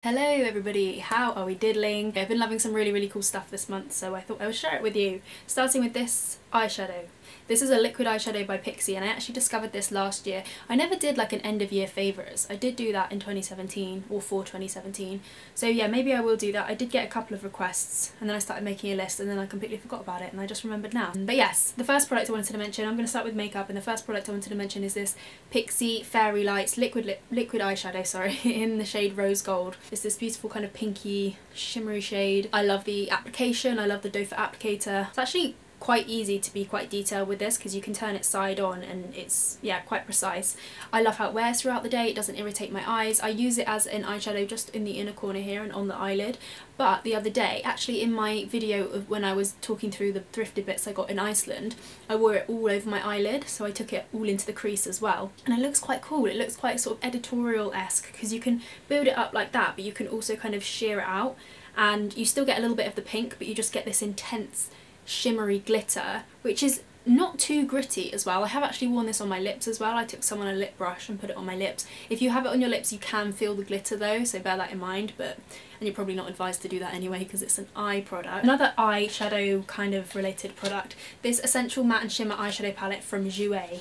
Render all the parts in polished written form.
Hello everybody, how are we diddling? I've been loving some really cool stuff this month, so I thought I would share it with you. Starting with this eyeshadow. This is a liquid eyeshadow by Pixie, and I actually discovered this last year. I never did like an end of year favourites. I did do that in 2017, or for 2017. So yeah, maybe I will do that. I did get a couple of requests, and then I started making a list, and then I completely forgot about it, and I just remembered now. But yes, the first product I wanted to mention, I'm going to start with makeup, and the first product I wanted to mention is this Pixie Fairy Lights liquid eyeshadow, sorry, in the shade Rose Gold. It's this beautiful kind of pinky, shimmery shade. I love the application, I love the doe foot applicator. It's actually quite easy to be quite detailed with this because you can turn it side on and it's, yeah, quite precise. I love how it wears throughout the day, it doesn't irritate my eyes. I use it as an eyeshadow just in the inner corner here and on the eyelid, but the other day, actually in my video of when I was talking through the thrifted bits I got in Iceland, I wore it all over my eyelid, so I took it all into the crease as well. And it looks quite cool, it looks quite sort of editorial-esque because you can build it up like that, but you can also kind of sheer it out and you still get a little bit of the pink, but you just get this intense shimmery glitter, which is not too gritty as well. I have actually worn this on my lips as well. I took some on a lip brush and put it on my lips. If you have it on your lips, you can feel the glitter though, so bear that in mind, and you're probably not advised to do that anyway because it's an eye product. Another eyeshadow kind of related product, this Essential Matte and Shimmer eyeshadow palette from Jouer.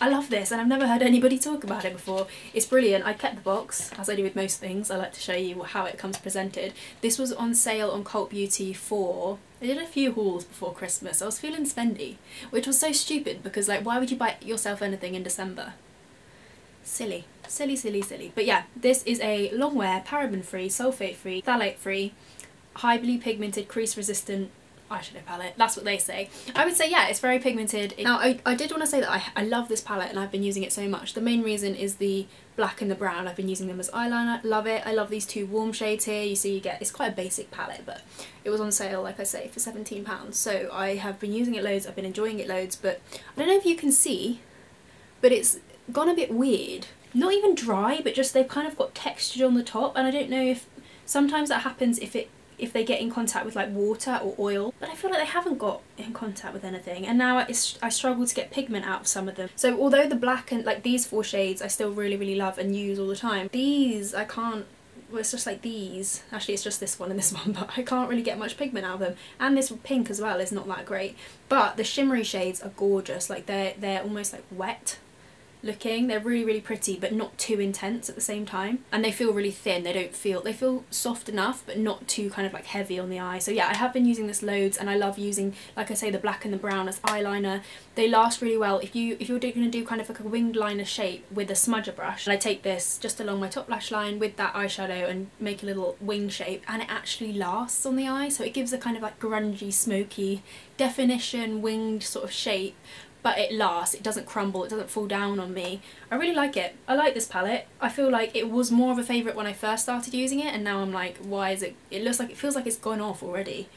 I love this and I've never heard anybody talk about it before. It's brilliant. I kept the box, as I do with most things. I like to show you how it comes presented. This was on sale on Cult Beauty for... I did a few hauls before Christmas. I was feeling spendy, which was so stupid because, like, why would you buy yourself anything in December? Silly. Silly, silly, silly. But yeah, this is a long wear, paraben free, sulfate free, phthalate free, highly pigmented, crease resistant eyeshadow palette. That's what they say. I would say, yeah, it's very pigmented. Now, I did want to say that I love this palette and I've been using it so much. The main reason is the black and the brown. I've been using them as eyeliner. Love it. I love these two warm shades here. You see, it's quite a basic palette, but it was on sale, like I say, for £17. So I have been using it loads. I've been enjoying it loads, but I don't know if you can see, but it's gone a bit weird. Not even dry, but just they've kind of got texture on the top, and I don't know if sometimes that happens if they get in contact with like water or oil, but I feel like they haven't got in contact with anything, and now I struggle to get pigment out of some of them. So although the black and like these four shades I still really love and use all the time, these I can't, well, it's just like these, actually it's just this one and this one, but I can't really get much pigment out of them. And this pink as well is not that great, but the shimmery shades are gorgeous. Like they're almost like wet looking. They're really pretty, but not too intense at the same time, and they feel really thin. They feel soft enough but not too kind of like heavy on the eye. So yeah, I have been using this loads, and I love using, like I say, the black and the brown as eyeliner. They last really well if you're going to do kind of like a winged liner shape with a smudger brush. And I take this just along my top lash line with that eyeshadow and make a little wing shape, and it actually lasts on the eye, so it gives a kind of like grungy, smoky definition winged sort of shape, but it lasts, it doesn't crumble, it doesn't fall down on me. I really like it. I like this palette. I feel like it was more of a favourite when I first started using it, and now I'm like, why is it feels like it's gone off already.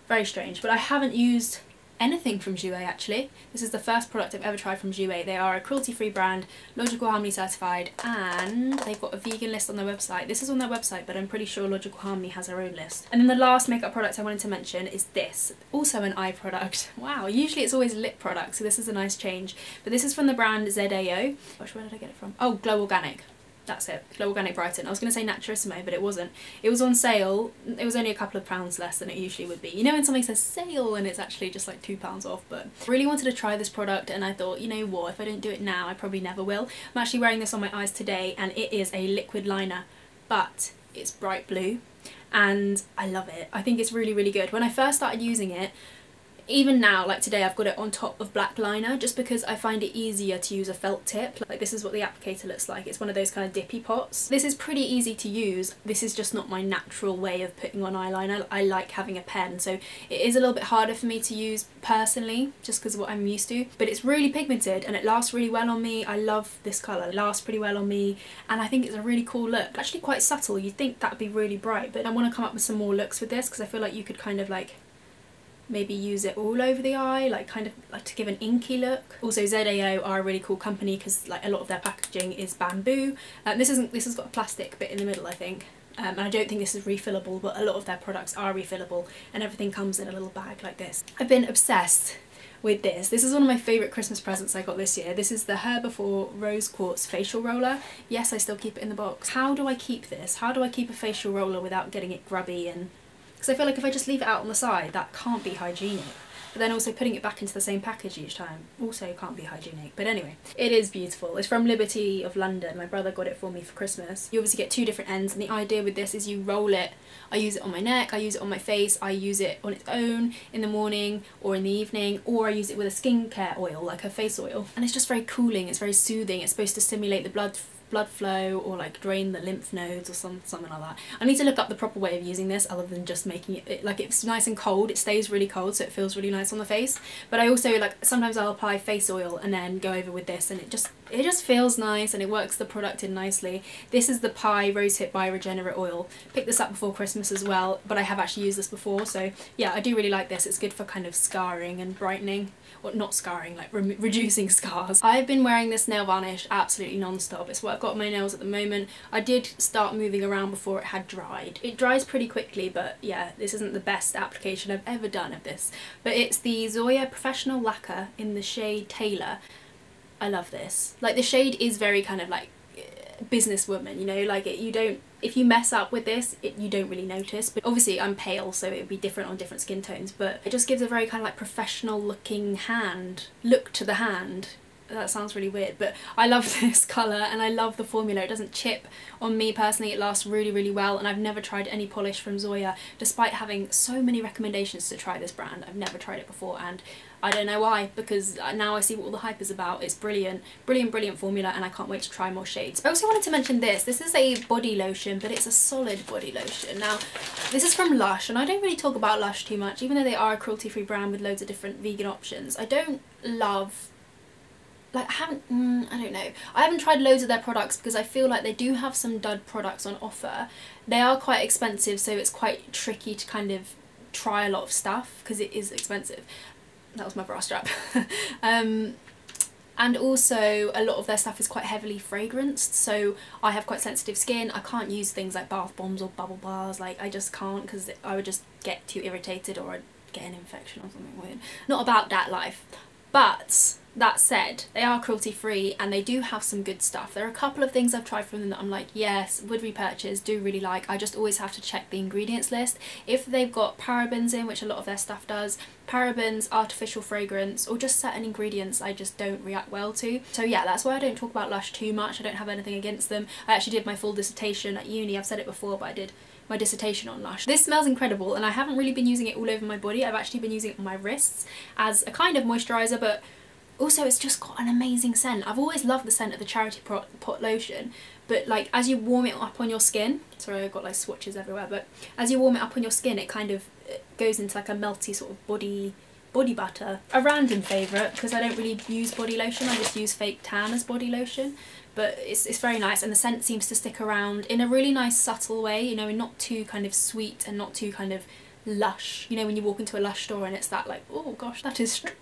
Very strange. But I haven't used anything from Jouer actually. This is the first product I've ever tried from Jouer. They are a cruelty-free brand, Logical Harmony certified, and they've got a vegan list on their website. This is on their website, but I'm pretty sure Logical Harmony has their own list. And then the last makeup product I wanted to mention is this, also an eye product. Wow, usually it's always lip products, so this is a nice change. But this is from the brand ZAO. Gosh, where did I get it from? Oh, Glow Organic. That's it, Glow Organic Brighton. I was going to say Naturissimo, but it wasn't. It was on sale. It was only a couple of pounds less than it usually would be. You know when something says sale and it's actually just like £2 off, but I really wanted to try this product, and I thought, you know what, if I don't do it now, I probably never will. I'm actually wearing this on my eyes today, and it is a liquid liner, but it's bright blue, and I love it. I think it's really good. When I first started using it, even now, like today, I've got it on top of black liner just because I find it easier to use a felt tip. Like this is what the applicator looks like. It's one of those kind of dippy pots. This is pretty easy to use. This is just not my natural way of putting on eyeliner. I like having a pen, so it is a little bit harder for me to use personally just because of what I'm used to. But it's really pigmented and it lasts really well on me. I love this colour. It lasts pretty well on me, and I think it's a really cool look. Actually quite subtle. You'd think that would be really bright, but I want to come up with some more looks with this because I feel like you could kind of like maybe use it all over the eye, like kind of like to give an inky look. Also, ZAO are a really cool company because like a lot of their packaging is bamboo. This has got a plastic bit in the middle, I think. And I don't think this is refillable, but a lot of their products are refillable, and everything comes in a little bag like this. I've been obsessed with this. This is one of my favourite Christmas presents I got this year. This is the Herbivore Rose Quartz facial roller. Yes, I still keep it in the box. How do I keep this? How do I keep a facial roller without getting it grubby? And because I feel like if I just leave it out on the side, that can't be hygienic. But then also putting it back into the same package each time also can't be hygienic. But anyway, it is beautiful. It's from Liberty of London. My brother got it for me for Christmas. You obviously get two different ends, and the idea with this is you roll it. I use it on my neck, I use it on my face, I use it on its own in the morning or in the evening, or I use it with a skincare oil, like a face oil. And it's just very cooling, it's very soothing. It's supposed to stimulate the blood flow, or like drain the lymph nodes or something like that. I need to look up the proper way of using this other than just making it like it's nice and cold. It stays really cold, so it feels really nice on the face. But I also like sometimes I'll apply face oil and then go over with this, and it just feels nice and it works the product in nicely. This is the Pie Rosehip by Regenerate Oil. Picked this up before Christmas as well, but I have actually used this before, so yeah, I do really like this. It's good for kind of scarring and brightening. Or not scarring, like reducing scars. I've been wearing this nail varnish absolutely non-stop. It's what I've got on my nails at the moment. I did start moving around before it had dried. It dries pretty quickly, but yeah, this isn't the best application I've ever done of this. But it's the Zoya Professional Lacquer in the shade Tailor. I love this. Like, the shade is very kind of like businesswoman, you know, like if you mess up with this, you don't really notice. But obviously I'm pale, so it would be different on different skin tones, but it just gives a very kind of like professional looking look to the hand. That sounds really weird, but I love this colour and I love the formula. It doesn't chip on me personally, it lasts really, really well, and I've never tried any polish from Zoya, despite having so many recommendations to try this brand. I've never tried it before, and I don't know why, because now I see what all the hype is about. It's brilliant, brilliant, brilliant formula, and I can't wait to try more shades. I also wanted to mention this. This is a body lotion, but it's a solid body lotion. Now, this is from Lush, and I don't really talk about Lush too much, even though they are a cruelty-free brand with loads of different vegan options. I don't love... like, I don't know. I haven't tried loads of their products because I feel like they do have some dud products on offer. They are quite expensive, so it's quite tricky to kind of try a lot of stuff because it is expensive. That was my bra strap. And also a lot of their stuff is quite heavily fragranced, so I have quite sensitive skin. I can't use things like bath bombs or bubble bars. Like, I just can't, because I would just get too irritated or I'd get an infection or something weird. Not about that life. But that said, they are cruelty free and they do have some good stuff. There are a couple of things I've tried from them that I'm like, yes, would repurchase, do really like. I just always have to check the ingredients list. If they've got parabens in, which a lot of their stuff does, parabens, artificial fragrance, or just certain ingredients I just don't react well to. So yeah, that's why I don't talk about Lush too much. I don't have anything against them. I actually did my full dissertation at uni. I've said it before, but I did my dissertation on Lush. This smells incredible, and I haven't really been using it all over my body. I've actually been using it on my wrists as a kind of moisturiser, but also it's just got an amazing scent. I've always loved the scent of the Charity Pot lotion, but like as you warm it up on your skin, sorry I've got like swatches everywhere, but as you warm it up on your skin, it kind of goes into like a melty sort of body butter. A random favourite, because I don't really use body lotion, I just use fake tan as body lotion. But it's very nice, and the scent seems to stick around in a really nice subtle way, you know, not too kind of sweet and not too kind of lush. You know, when you walk into a Lush store and it's that like, oh gosh, that is strong.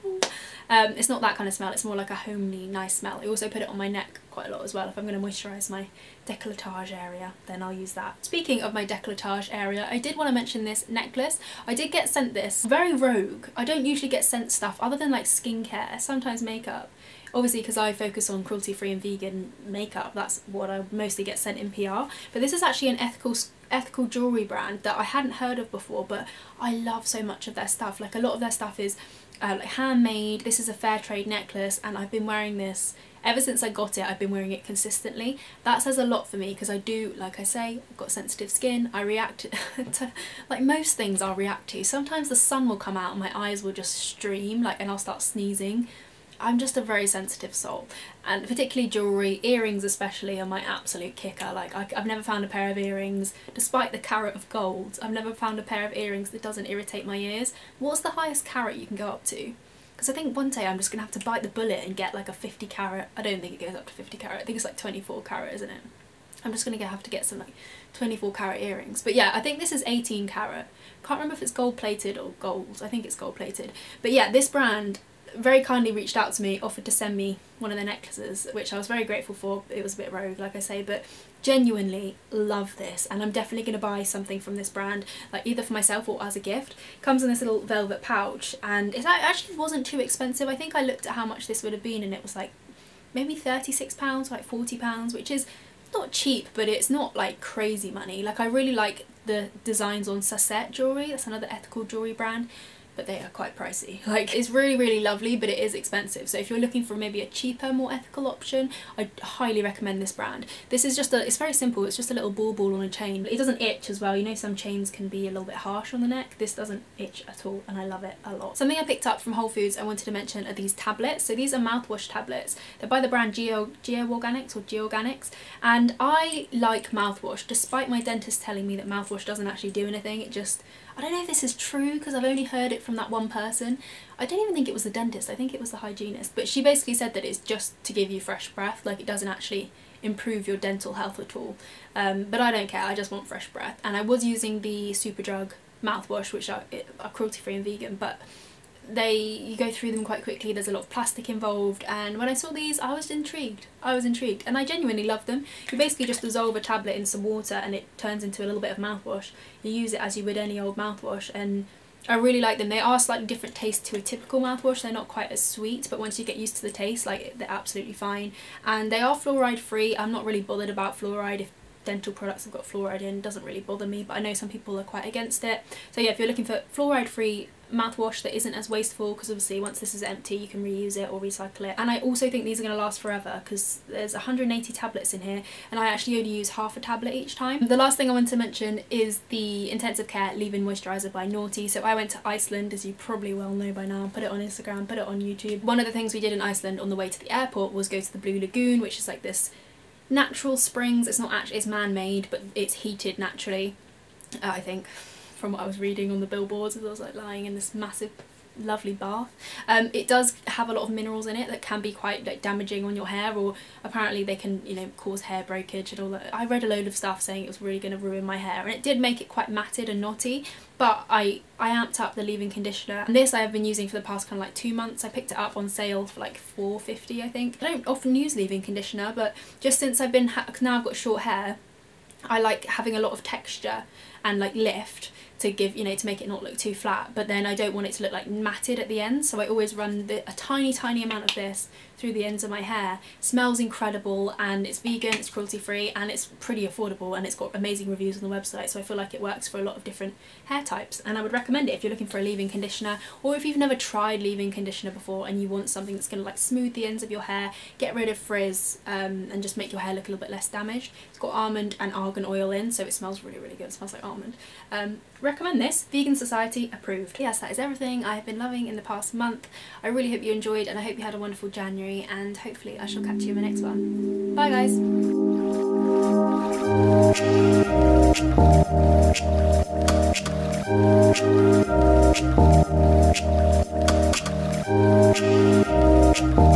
It's not that kind of smell, it's more like a homely, nice smell. I also put it on my neck quite a lot as well. If I'm going to moisturise my décolletage area, then I'll use that. Speaking of my décolletage area, I did want to mention this necklace. I did get sent this, very rogue. I don't usually get sent stuff other than like skincare, sometimes makeup. Obviously, because I focus on cruelty-free and vegan makeup, that's what I mostly get sent in PR. But this is actually an ethical jewellery brand that I hadn't heard of before, but I love so much of their stuff. Like, a lot of their stuff is like handmade. This is a fair trade necklace, and I've been wearing this ever since I got it. I've been wearing it consistently. That says a lot for me, because I do, like I say, I've got sensitive skin. I react to like most things I'll react to. Sometimes the sun will come out and my eyes will just stream, like, and I'll start sneezing. I'm just a very sensitive soul, and particularly jewellery, earrings especially, are my absolute kicker. Like, I've never found a pair of earrings, despite the carat of gold, I've never found a pair of earrings that doesn't irritate my ears. What's the highest carat you can go up to? Because I think one day I'm just going to have to bite the bullet and get like a 50 carat, I don't think it goes up to 50 carat, I think it's like 24 carat, isn't it? I'm just going to have to get some like 24 carat earrings. But yeah, I think this is 18 carat. Can't remember if it's gold plated or gold, I think it's gold plated. But yeah, this brand, very kindly reached out to me, offered to send me one of their necklaces, which I was very grateful for. It was a bit rogue, like I say, but genuinely love this, and I'm definitely going to buy something from this brand, like either for myself or as a gift. Comes in this little velvet pouch, and it actually wasn't too expensive. I think I looked at how much this would have been, and it was like maybe £36, like £40, which is not cheap, but it's not like crazy money. Like, I really like the designs on Sasset jewellery, that's another ethical jewellery brand, but they are quite pricey. Like, it's really, really lovely, but it is expensive. So if you're looking for maybe a cheaper, more ethical option, I highly recommend this brand. This is just it's very simple. It's just a little ball on a chain. It doesn't itch as well. You know, some chains can be a little bit harsh on the neck. This doesn't itch at all, and I love it a lot. Something I picked up from Whole Foods I wanted to mention are these tablets. So these are mouthwash tablets. They're by the brand Geo Organics, and I like mouthwash, despite my dentist telling me that mouthwash doesn't actually do anything. It just, I don't know if this is true because I've only heard it from that one person. I don't even think it was the dentist, I think it was the hygienist, but she basically said that it's just to give you fresh breath, like it doesn't actually improve your dental health at all. But I don't care, I just want fresh breath. And I was using the Superdrug mouthwash, which are cruelty free and vegan, but you go through them quite quickly. There's a lot of plastic involved, and when I saw these I was intrigued, and I genuinely love them. You basically just dissolve a tablet in some water and it turns into a little bit of mouthwash. You use it as you would any old mouthwash, and I really like them. They are slightly different taste to a typical mouthwash. They're not quite as sweet, but once you get used to the taste, like, they're absolutely fine. And they are fluoride free. I'm not really bothered about fluoride. If dental products have got fluoride in, it doesn't really bother me, but I know some people are quite against it. So yeah, if you're looking for fluoride free mouthwash that isn't as wasteful, because obviously once this is empty you can reuse it or recycle it. And I also think these are going to last forever because there's 180 tablets in here, and I actually only use half a tablet each time. The last thing I want to mention is the Intensive Care Leave-In Moisturiser by Naughty. So I went to Iceland, as you probably well know by now, put it on Instagram, put it on YouTube. One of the things we did in Iceland on the way to the airport was go to the Blue Lagoon, which is like this natural springs. It's not actually, it's man-made, but it's heated naturally, I think, from what I was reading on the billboards as I was like lying in this massive lovely bath. It does have a lot of minerals in it that can be quite like damaging on your hair, or apparently they can, you know, cause hair breakage and all that. I read a load of stuff saying it was really going to ruin my hair, and it did make it quite matted and knotty, but I amped up the leave-in conditioner, and this I have been using for the past kind of like 2 months. I picked it up on sale for like $4.50 I think. I don't often use leave-in conditioner, but just since I've been now I've got short hair, I like having a lot of texture and like lift to give, you know, to make it not look too flat, but then I don't want it to look like matted at the end, so I always run a tiny amount of this through the ends of my hair. Smells incredible, and it's vegan, it's cruelty free, and it's pretty affordable, and it's got amazing reviews on the website, so I feel like it works for a lot of different hair types, and I would recommend it if you're looking for a leave-in conditioner, or if you've never tried leave-in conditioner before and you want something that's going to like smooth the ends of your hair, get rid of frizz, and just make your hair look a little bit less damaged. It's got almond and argan oil in, so it smells really good. It smells like almond. Recommend this. Vegan Society approved. Yes, that is everything I have been loving in the past month. I really hope you enjoyed, and I hope you had a wonderful January, and hopefully I shall catch you in the next one. Bye guys!